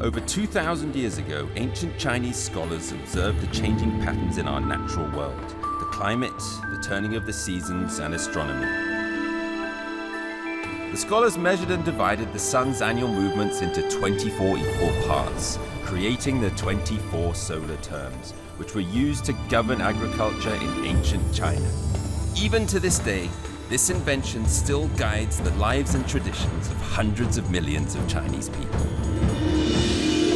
Over 2,000 years ago, ancient Chinese scholars observed the changing patterns in our natural world, the climate, the turning of the seasons, and astronomy. The scholars measured and divided the sun's annual movements into 24 equal parts, creating the 24 solar terms, which were used to govern agriculture in ancient China. Even to this day, this invention still guides the lives and traditions of hundreds of millions of Chinese people.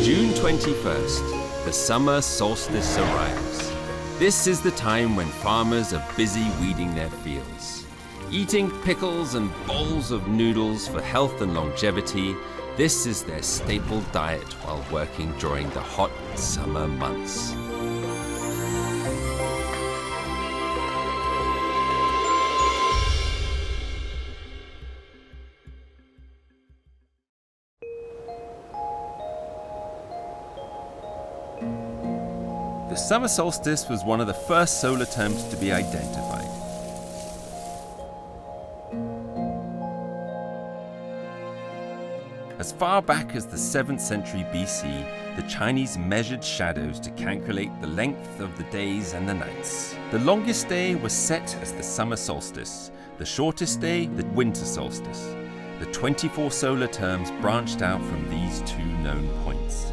June 21st, the summer solstice arrives. This is the time when farmers are busy weeding their fields. Eating pickles and bowls of noodles for health and longevity, this is their staple diet while working during the hot summer months. The summer solstice was one of the first solar terms to be identified. As far back as the 7th century BC, the Chinese measured shadows to calculate the length of the days and the nights. The longest day was set as the summer solstice, the shortest day the winter solstice. The 24 solar terms branched out from these two known points.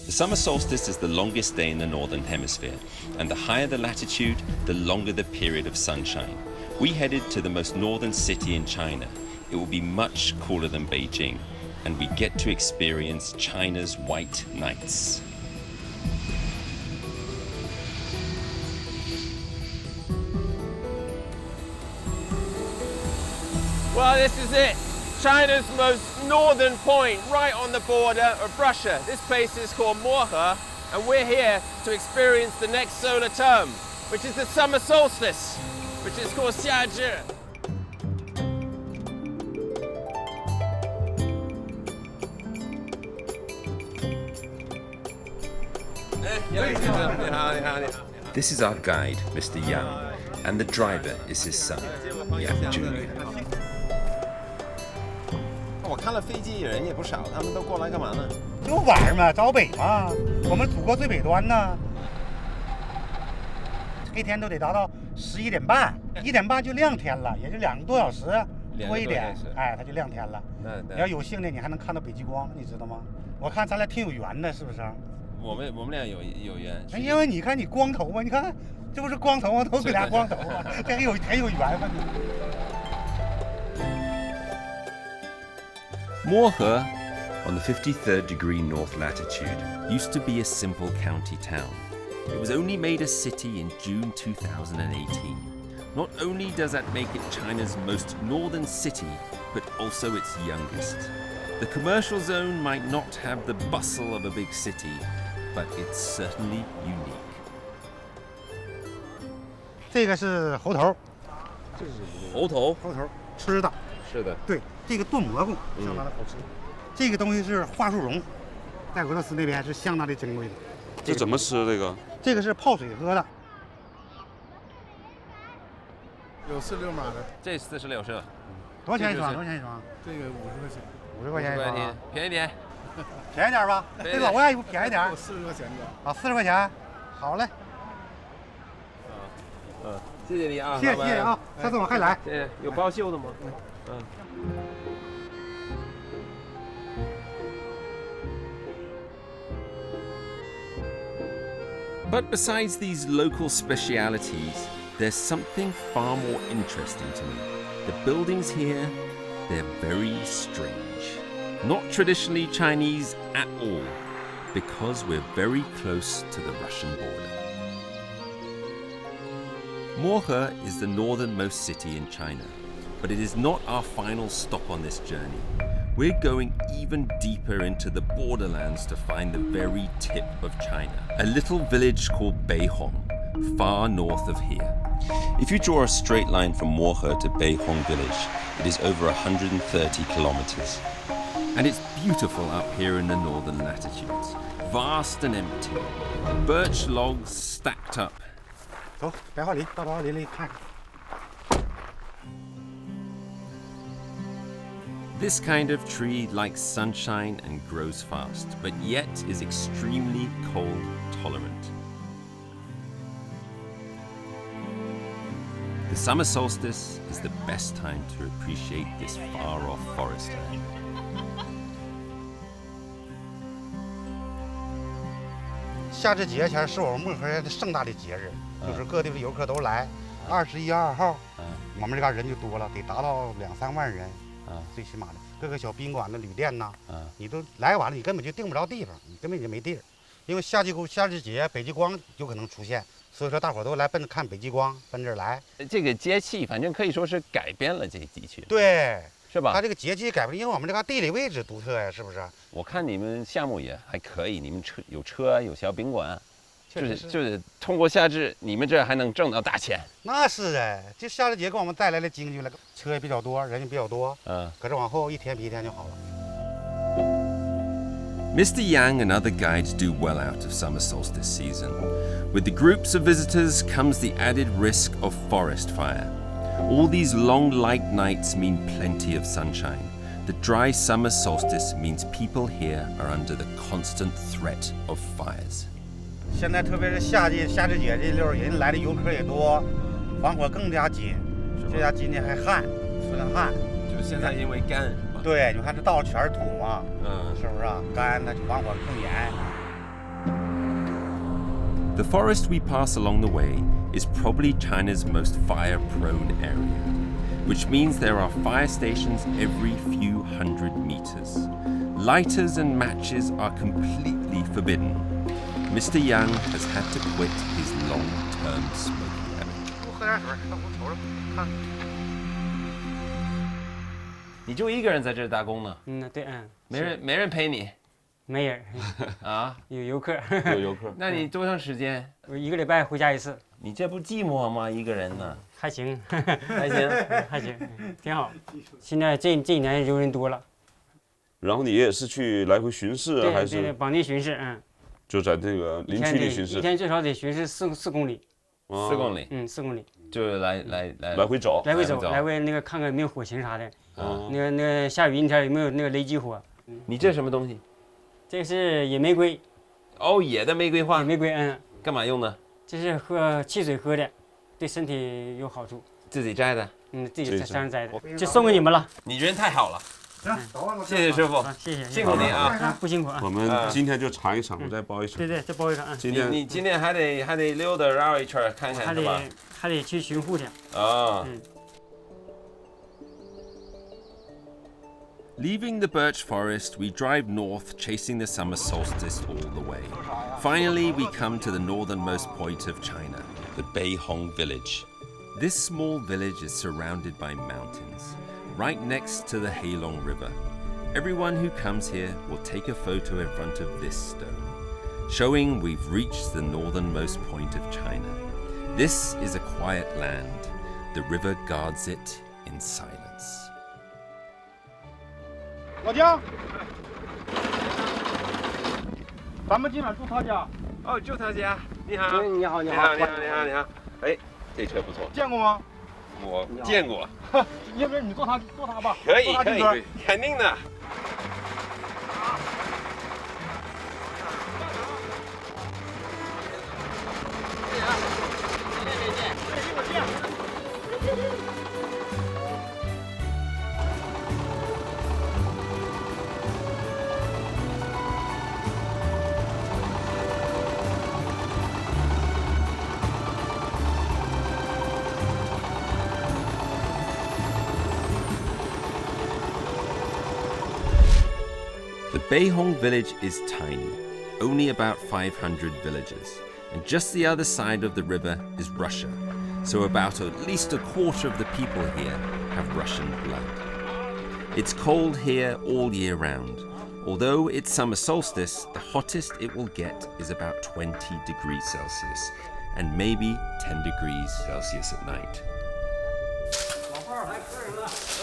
The summer solstice is the longest day in the northern hemisphere, and the higher the latitude, the longer the period of sunshine. We headed to the most northern city in China. It will be much cooler than Beijing, and we get to experience China's white nights. Well, this is it. China's most northern point, right on the border of Russia. This place is called Mohe, and we're here to experience the next solar term, which is the summer solstice, which is called Xiazhi. This is our guide, Mr. Yang, and the driver is his son, Yang Jr. 我看了飞机人也不少，他们都过来干嘛呢？就玩嘛，找北嘛，我们祖国最北端呢。黑天都得达到11点半，1点半就亮天了，也就2个多小时多一点，哎，它就亮天了。你要有幸的，你还能看到北极光，你知道吗？我看咱俩挺有缘的，是不是？我们俩有缘。因为你看你光头嘛，你看这不是光头吗？都给俩光头啊，这很有缘分。 Mohe, on the 53rd degree north latitude, used to be a simple county town. It was only made a city in June 2018. Not only does that make it China's most northern city, but also its youngest. The commercial zone might not have the bustle of a big city, but it's certainly unique. 这个是猴头，这是猴头，吃的。 是的，对，这个炖蘑菇相当的好吃。这个东西是桦树蓉，在俄罗斯那边是相当的珍贵的。这怎么吃这个？这个是泡水喝的。有46码的，这46是。多少钱一双？多少钱一双？这个50块钱。50块钱一双，便宜点。便宜点吧？这老外不便宜点？40块钱的。啊，40块钱，好嘞。谢谢你啊，谢谢啊，下次我还来。谢谢，有包袖的吗？But besides these local specialities, there's something far more interesting to me. The buildings here, they're very strange. Not traditionally Chinese at all, because we're very close to the Russian border. Mohe is the northernmost city in China, but it is not our final stop on this journey. We're going even deeper into the borderlands to find the very tip of China, a little village called Beihong, far north of here. If you draw a straight line from Mohe to Beihong village, it is over 130 kilometers. And it's beautiful up here in the northern latitudes. vast and empty. Birch logs stacked up. 走，白桦林，到白桦林里看看。 This kind of tree likes sunshine and grows fast, but yet is extremely cold tolerant. The summer solstice is the best time to appreciate this far-off forest land. 夏至节前是我们漠河的盛大的节日，就是各地的游客都来。21、22号，我们这嘎人就多了，得达到2、3万人。 最起码的各个小宾馆的旅店呐，你都来晚了，你根本就订不着地方，你根本就没地儿，因为夏至节北极光有可能出现，所以说大伙都来奔着看北极光，奔这儿来。这个节气反正可以说是改变了这地区，对，是吧？它这个节气改变，因为我们这个地理位置独特呀，是不是？我看你们项目也还可以，你们车有小宾馆。 就是通过夏至，你们这还能挣到大钱。那是哎，这夏至节给我们带来了经济了，车也比较多，人也比较多。可是往后一天比一天就好了。 Mr. Yang and other guides do well out of summer solstice season. With the groups of visitors comes the added risk of forest fire. All these long light nights mean plenty of sunshine. The dry summer solstice means people here are under the constant threat of fires. 现在特别是夏至节这溜，人来的游客也多，防火更加紧。这家今天还旱，出了旱。就是现在因为干是吧？对，你看这道全是土嘛，是不是啊？干，它就防火更严。 The forest we pass along the way is probably China's most fire-prone area, which means there are fire stations every few hundred meters. Lighters and matches are completely forbidden. Mr. Yang has had to quit his long-term smoking habit. 多喝点水，让我瞅瞅看。你就一个人在这儿打工呢？对，没人陪你？没人啊？有游客。有游客？那你多长时间？我1个礼拜回家一次。你这不寂寞吗？一个人呢？还行，还行，还行，挺好。现在这一年游人多了。然后你也是去来回巡视啊，还是？对，本地巡视，就在这个林区里巡视。一天最少得巡视4公里。4公里？4公里。就是来回走。来回那个看看有没有火情啥的。那个下雨阴天有没有那个雷击火？你这什么东西？这是野玫瑰。哦，野的玫瑰花。野玫瑰，干嘛用的？这是汽水喝的，对身体有好处。自己摘的？自己在山上摘的，就送给你们了。你人太好了。 行，谢谢师傅，谢谢，辛苦你啊，不辛苦啊。我们今天就尝一尝，我再包一场。对，再包一场啊。你今天还得溜达绕一圈看看是吧？还得去巡护去。啊。Leaving the birch forest, we drive north, chasing the summer solstice all the way. Finally, we come to the northernmost point of China, the Beihong village. This small village is surrounded by mountains, right next to the Heilong River. Everyone who comes here will take a photo in front of this stone, showing we've reached the northernmost point of China. This is a quiet land. The river guards it in silence. 老姜，咱们今晚住他家。哦，住他家。你好。你好。哎，这车不错。见过吗？我见过。要不然你坐他吧。可以，肯定的。The Beihong village is tiny, only about 500 villagers, and just the other side of the river is Russia, so about at least a quarter of the people here have Russian blood. It's cold here all year round. Although it's summer solstice, the hottest it will get is about 20 degrees Celsius, and maybe 10 degrees Celsius at night.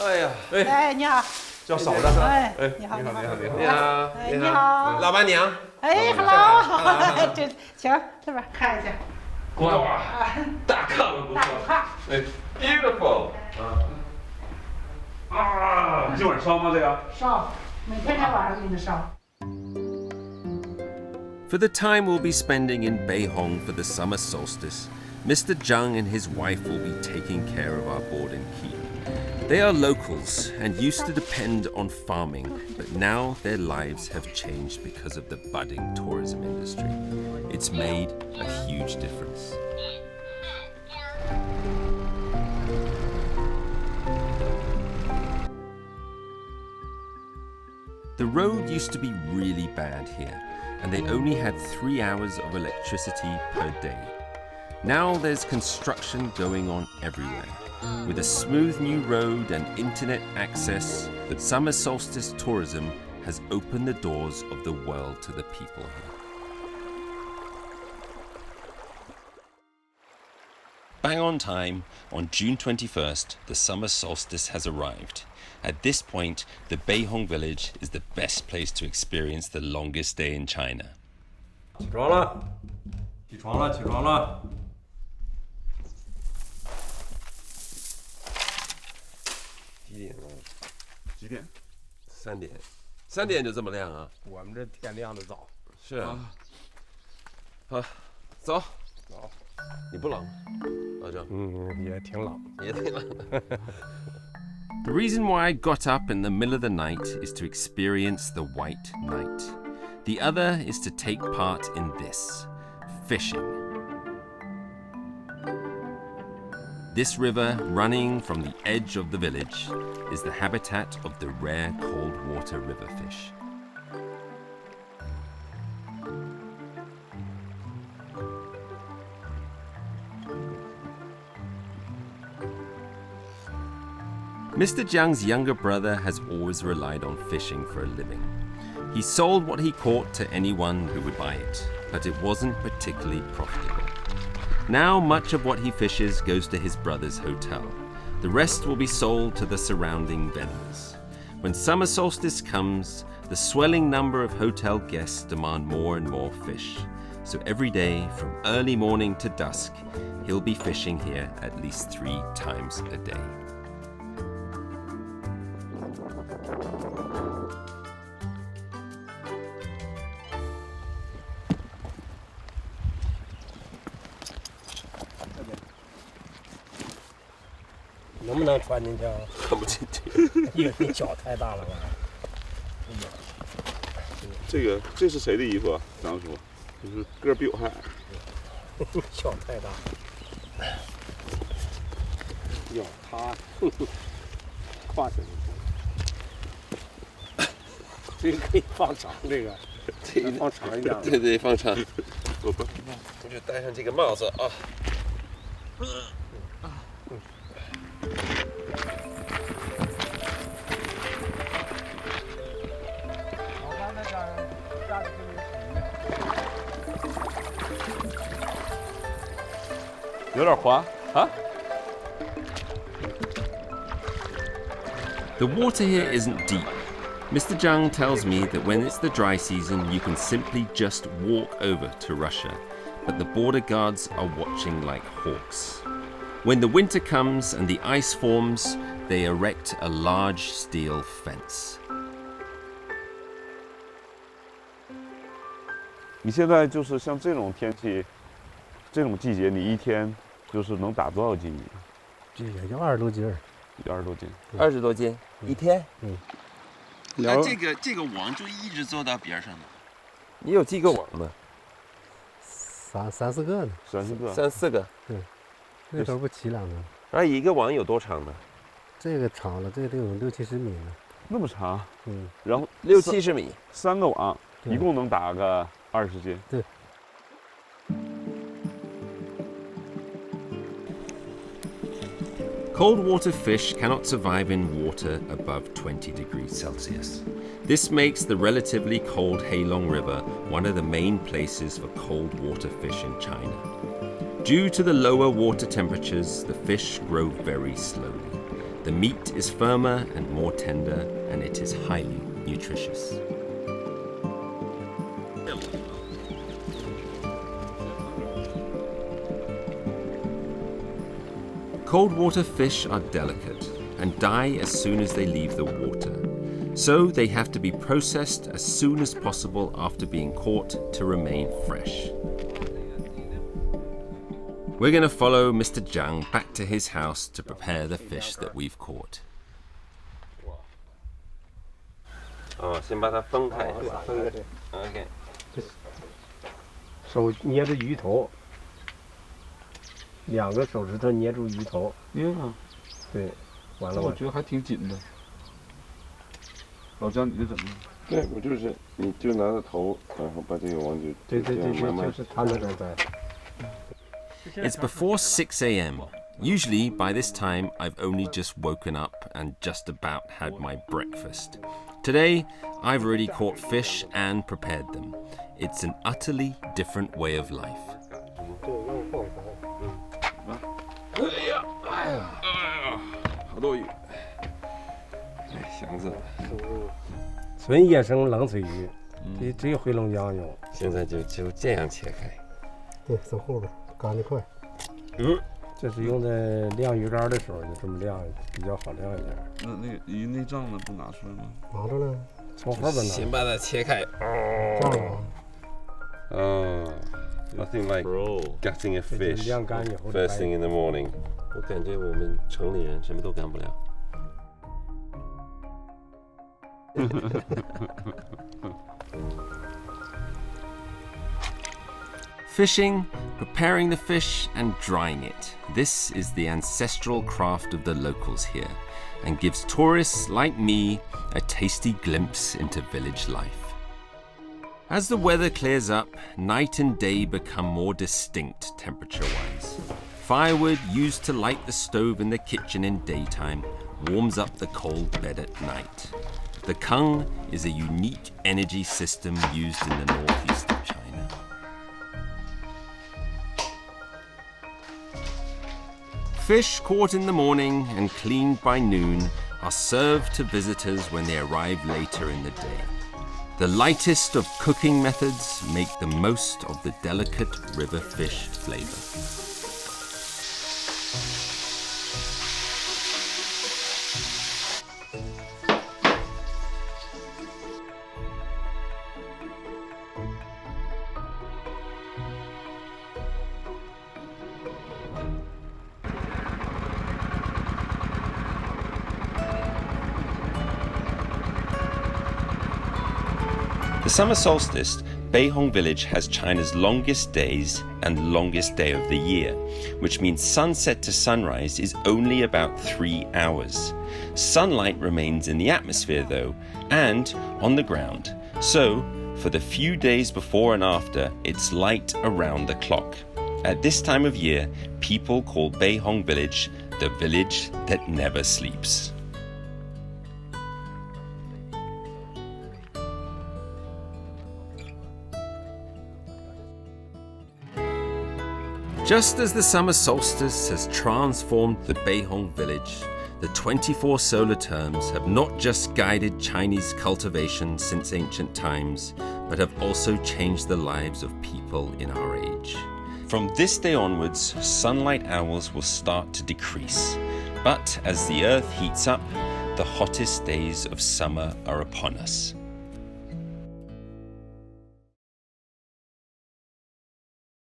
哎呀，哎，你好。叫嫂子。哎，你好，你好，老板娘。哎，hello，这行，这边看一下。哇，大炕了不错。炕。哎 ，beautiful。啊，今晚烧吗？这个？烧，每天晚上给你烧。 For the time we'll be spending in Beihong for the summer solstice, Mr. Zhang and his wife will be taking care of our board and keep. They are locals and used to depend on farming, but now their lives have changed because of the budding tourism industry. It's made a huge difference. The road used to be really bad here, and they only had 3 hours of electricity per day. Now there's construction going on everywhere. With a smooth new road and internet access, the summer solstice tourism has opened the doors of the world to the people here. Bang on time, on June 21st, the summer solstice has arrived. At this point, the Beihong village is the best place to experience the longest day in China. 起床了，起床了，起床了。几点了？几点？3点。3点就这么亮啊？我们这天亮的早。是啊。好，走。走。你不冷吗？老郑？也挺冷。也挺冷。The reason why I got up in the middle of the night is to experience the white night. The other is to take part in this, fishing. This river, running from the edge of the village, is the habitat of the rare Coldwater river fish. Mr. Jiang's younger brother has always relied on fishing for a living. He sold what he caught to anyone who would buy it, but it wasn't particularly profitable. Now much of what he fishes goes to his brother's hotel. The rest will be sold to the surrounding vendors. When summer solstice comes, the swelling number of hotel guests demand more and more fish. So every day, from early morning to dusk, he'll be fishing here at least 3 times a day.能不能穿进去啊？穿不进去。因为你脚太大了吧？这是谁的衣服啊？张叔，就是个儿比我还矮。脚太大。哟，他跨起来。这个可以放长，这个放长一点。对对，放长。我就戴上这个帽子啊。有点滑啊。The water here isn't deep. Mr. Zhang tells me that when it's the dry season, you can simply just walk over to Russia, but the border guards are watching like hawks. When the winter comes and the ice forms, they erect a large steel fence. 你现在就是像这种天气，这种季节，你一天就是能打多少斤鱼？这也就20多斤儿，20多斤，20多斤一天。那这个网就一直做到边上的。你有几个网呢？3、4个呢。3、4个。3、4个。对，那头不齐2个。然后一个网有多长呢？这个长了，这个得有60、70米呢。那么长？然后60、70米，3个网，一共能打个20斤。对。Coldwater fish cannot survive in water above 20 degrees Celsius. This makes the relatively cold Heilong River one of the main places for coldwater fish in China. Due to the lower water temperatures, the fish grow very slowly. The meat is firmer and more tender, and it is highly nutritious. Coldwater fish are delicate and die as soon as they leave the water, so they have to be processed as soon as possible after being caught to remain fresh. We're going to follow Mr. Zhang back to his house to prepare the fish that we've caught. 先把它分开。OK。手捏着鱼头，2个手指头捏住鱼头。对，完了。我觉得还挺紧的。老姜，你这怎么？对，我就是，你就拿着头，然后把这个往对，就是他那种在。It's before 6 a.m. Usually, by this time, I've only just woken up and just about had my breakfast. Today, I've already caught fish and prepared them. It's an utterly different way of life. 好多鱼，祥子。纯野生冷水鱼，只有回龙江有。现在就这样切开。对，从后边干得快。这是用在晾鱼竿的时候，就这么晾，比较好晾一点。那个鱼内脏呢，不拿出来吗？拿着了，从后边拿。先把它切开。Nothing like gutting a fish 晾干以后 first thing in the morning. 我感觉我们城里人什么都干不了。Fishing, preparing the fish and drying it. This is the ancestral craft of the locals here and gives tourists like me a tasty glimpse into village life. As the weather clears up, night and day become more distinct temperature-wise. Firewood used to light the stove in the kitchen in daytime warms up the cold bed at night. The kung is a unique energy system used in the northeast of China. Fish caught in the morning and cleaned by noon are served to visitors when they arrive later in the day. The lightest of cooking methods make the most of the delicate river fish flavor. The summer solstice, Beihong village has China's longest days and longest day of the year, which means sunset to sunrise is only about 3 hours. Sunlight remains in the atmosphere though, and on the ground. So, for the few days before and after, it's light around the clock. At this time of year, people call Beihong village the village that never sleeps. Just as the summer solstice has transformed the Beihong village, the 24 solar terms have not just guided Chinese cultivation since ancient times, but have also changed the lives of people in our age. From this day onwards, sunlight hours will start to decrease. But as the earth heats up, the hottest days of summer are upon us.